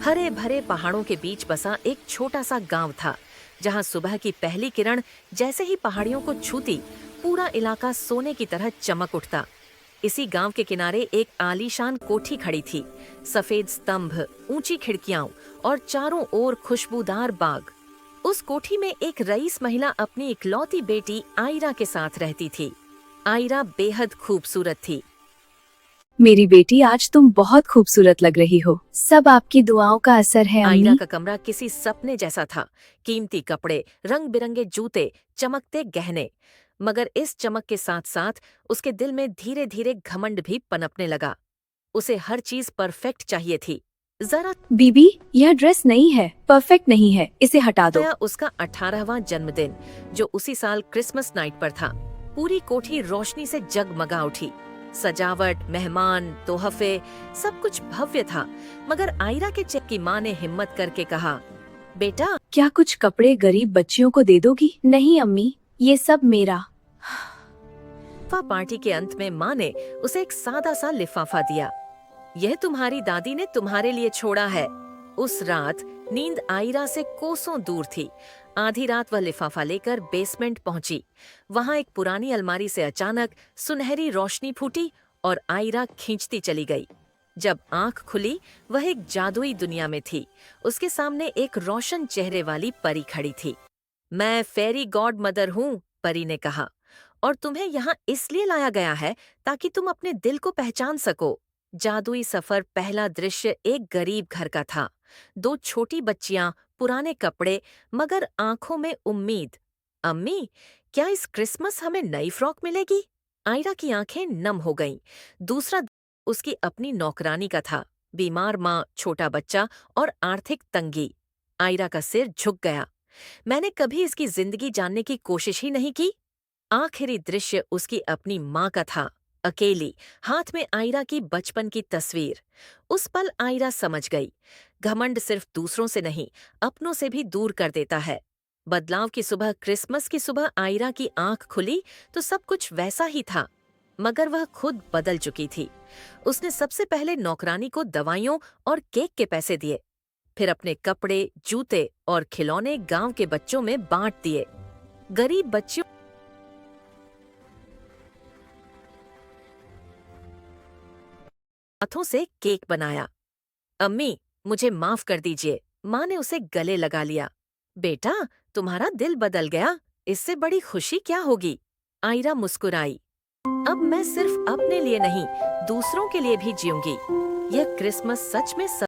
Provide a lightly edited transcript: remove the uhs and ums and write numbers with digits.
हरे भरे पहाड़ों के बीच बसा एक छोटा सा गांव था, जहां सुबह की पहली किरण जैसे ही पहाड़ियों को छूती, पूरा इलाका सोने की तरह चमक उठता। इसी गांव के किनारे एक आलीशान कोठी खड़ी थी। सफेद स्तंभ, ऊंची खिड़कियां और चारों ओर खुशबूदार बाग। उस कोठी में एक रईस महिला अपनी इकलौती बेटी आयरा के साथ रहती थी। आयरा बेहद खूबसूरत थी। मेरी बेटी, आज तुम बहुत खूबसूरत लग रही हो। सब आपकी दुआओं का असर है आयरा अम्मी। का कमरा किसी सपने जैसा था। कीमती कपड़े, रंग बिरंगे जूते, चमकते गहने। मगर इस चमक के साथ साथ उसके दिल में धीरे धीरे घमंड भी पनपने लगा। उसे हर चीज परफेक्ट चाहिए थी। जरा बीबी, यह ड्रेस नहीं है, परफेक्ट नहीं है, इसे हटा दो। आया उसका 18वां जन्मदिन, जो उसी साल क्रिसमस नाइट पर था। पूरी कोठी रोशनी से जगमगा उठी। सजावट, मेहमान, तोहफे, सब कुछ भव्य था। मगर आयरा के चेक की माँ ने हिम्मत करके कहा, बेटा। क्या कुछ कपड़े गरीब बच्चियों को दे दोगी? नहीं अम्मी, ये सब मेरा। पार्टी के अंत में माँ ने उसे एक सादा सा लिफाफा दिया। यह तुम्हारी दादी ने तुम्हारे लिए छोड़ा है। उस रात नींद आयरा से कोसों दूर थी। आधी रात वह लिफाफा लेकर बेसमेंट पहुंची। वहां एक पुरानी अलमारी से अचानक सुनहरी रोशनी फूटी और आयरा खींचती चली गई। जब आंख खुली, वह एक जादुई दुनिया में थी। उसके सामने एक रोशन चेहरे वाली परी खड़ी थी। मैं फेरी गॉड मदर हूँ, परी ने कहा, और तुम्हें यहाँ इसलिए लाया गया है ताकि तुम अपने दिल को पहचान सको। जादुई सफर पहला दृश्य एक गरीब घर का था। दो छोटी बच्चियां, पुराने कपड़े, मगर आंखों में उम्मीद। अम्मी, क्या इस क्रिसमस हमें नई फ्रॉक मिलेगी? आयरा की आंखें नम हो गईं। दूसरा उसकी अपनी नौकरानी का था। बीमार माँ, छोटा बच्चा और आर्थिक तंगी। आयरा का सिर झुक गया। मैंने कभी इसकी जिंदगी जानने की कोशिश ही नहीं की। आखिरी दृश्य उसकी अपनी माँ का था, अकेली, हाथ में आयरा की बचपन की तस्वीर। उस पल आयरा समझ गई, घमंड सिर्फ दूसरों से नहीं, अपनों से भी दूर कर देता है। बदलाव की सुबह, क्रिसमस की सुबह आयरा की आंख खुली तो सब कुछ वैसा ही था, मगर वह खुद बदल चुकी थी। उसने सबसे पहले नौकरानी को दवाइयों और केक के पैसे दिए, फिर अपने कपड़े, जूते और खिलौने गांव के बच्चों में बांट दिए। गरीब बच्चियों हाथों से केक बनाया। अम्मी, मुझे माफ कर दीजिए, माँ ने उसे गले लगा लिया। बेटा, तुम्हारा दिल बदल गया, इससे बड़ी खुशी क्या होगी? आयरा मुस्कुराई। अब मैं सिर्फ अपने लिए नहीं, दूसरों के लिए भी जीऊंगी। यह क्रिसमस सच में